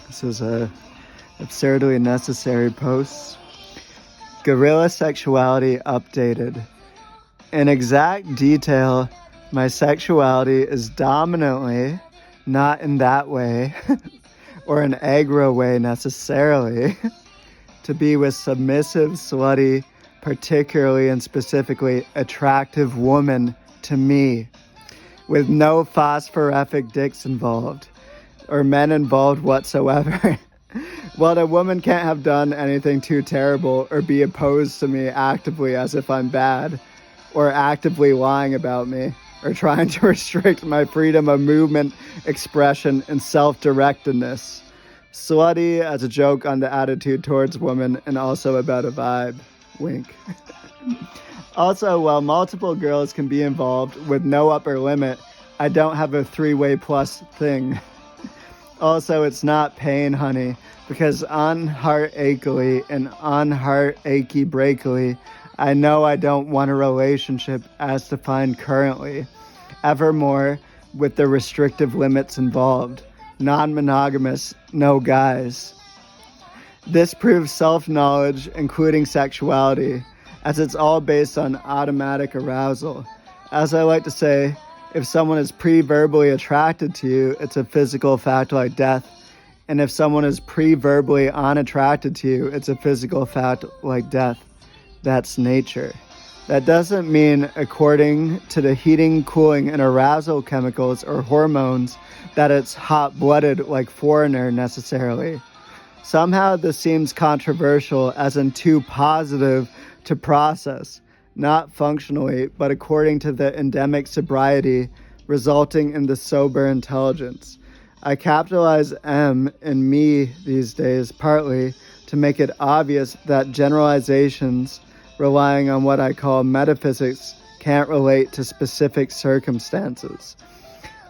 This is a absurdly necessary post. Guerrilla sexuality updated. In exact detail, my sexuality is dominantly not in that way or an aggro way necessarily to be with submissive, slutty, particularly and specifically attractive woman to me, with no phosphorific dicks involved or men involved whatsoever. While a woman can't have done anything too terrible or be opposed to me actively as if I'm bad, or actively lying about me, or trying to restrict my freedom of movement, expression, and self-directedness. Slutty as a joke on the attitude towards women and also about a vibe. Wink. Also, while multiple girls can be involved with no upper limit, I don't have a three-way plus thing. Also, it's not pain, honey, because on heart achily and on heart achy breakily, I know I don't want a relationship as defined currently, evermore with the restrictive limits involved. Non-monogamous, no guys. This proves self-knowledge, including sexuality, as it's all based on automatic arousal. As I like to say, if someone is pre-verbally attracted to you, it's a physical fact like death. And if someone is pre-verbally unattracted to you, it's a physical fact like death. That's nature. That doesn't mean, according to the heating, cooling, and arousal chemicals or hormones, that it's hot-blooded like foreigner necessarily. Somehow this seems controversial, as in too positive to process. Not functionally, but according to the endemic sobriety resulting in the sober intelligence. I capitalize M in me these days partly to make it obvious that generalizations relying on what I call metaphysics can't relate to specific circumstances.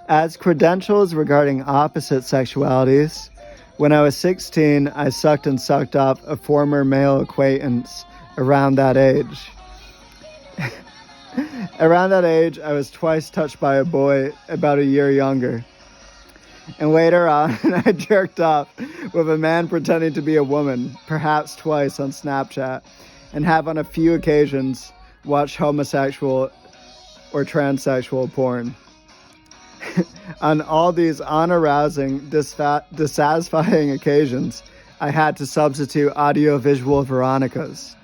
As credentials regarding opposite sexualities, when I was 16, I sucked and sucked off a former male acquaintance around that age. Around that age, I was twice touched by a boy about a year younger. And later on, I jerked off with a man pretending to be a woman, perhaps twice on Snapchat, and have on a few occasions watched homosexual or transsexual porn. On all these unarousing, dissatisfying occasions, I had to substitute audiovisual Veronicas.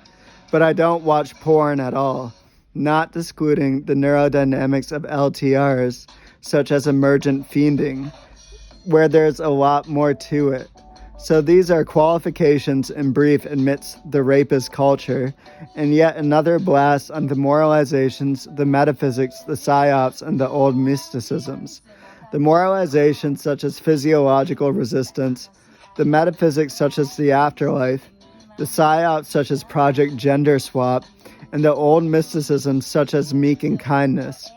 But I don't watch porn at all, not excluding the neurodynamics of LTRs, such as emergent fiending, where there's a lot more to it. So these are qualifications in brief amidst the rapist culture, and yet another blast on the moralizations, the metaphysics, the psyops, and the old mysticisms. The moralizations such as physiological resistance, the metaphysics such as the afterlife, the psyops such as Project Gender Swap, and the old mysticisms such as meek and kindness,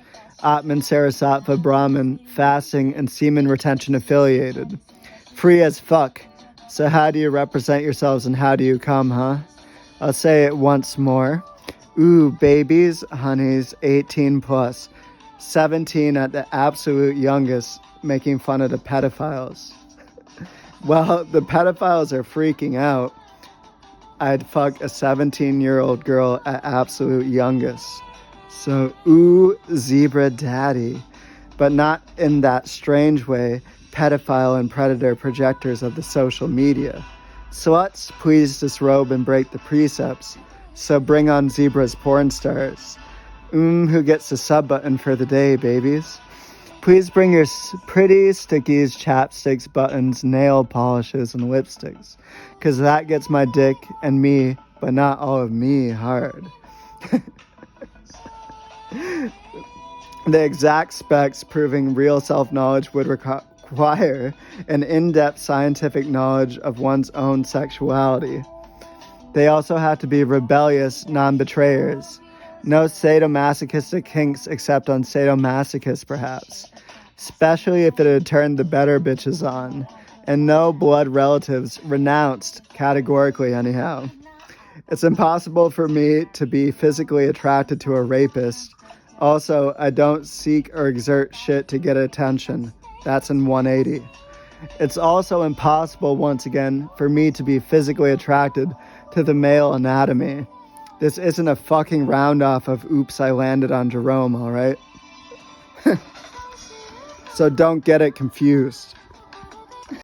Atman Sarasatva Brahman, fasting, and semen retention affiliated. Free as fuck. So how do you represent yourselves and how do you come, huh? I'll say it once more. Ooh, babies, honeys, 18 plus, 17 at the absolute youngest, making fun of the pedophiles. Well, the pedophiles are freaking out. I'd fuck a 17-year-old girl at absolute youngest. So, ooh, zebra daddy. But not in that strange way, pedophile and predator projectors of the social media. Sluts, please disrobe and break the precepts. So bring on zebras porn stars. Who gets the sub button for the day, babies? Please bring your pretty stickies, chapsticks, buttons, nail polishes, and lipsticks. Because that gets my dick and me, but not all of me, hard. The exact specs proving real self-knowledge would require an in-depth scientific knowledge of one's own sexuality. They also have to be rebellious non-betrayers. No sadomasochistic kinks except on sadomasochists, perhaps. Especially if it had turned the better bitches on. And no blood relatives, renounced, categorically anyhow. It's impossible for me to be physically attracted to a rapist. Also, I don't seek or exert shit to get attention. That's in 180. It's also impossible, once again, for me to be physically attracted to the male anatomy. This isn't a fucking round-off of oops, I landed on Jerome, alright? So don't get it confused.